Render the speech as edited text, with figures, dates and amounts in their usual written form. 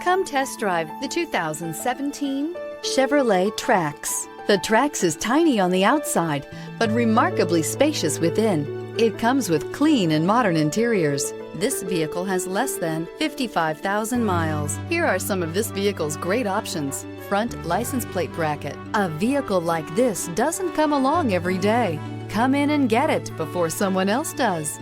Come test drive the 2017 Chevrolet Trax. The Trax is tiny on the outside, but remarkably spacious within. It comes with clean and modern interiors. This vehicle has less than 55,000 miles. Here are some of this vehicle's great options: front license plate bracket. A vehicle like this doesn't come along every day. Come in and get it before someone else does.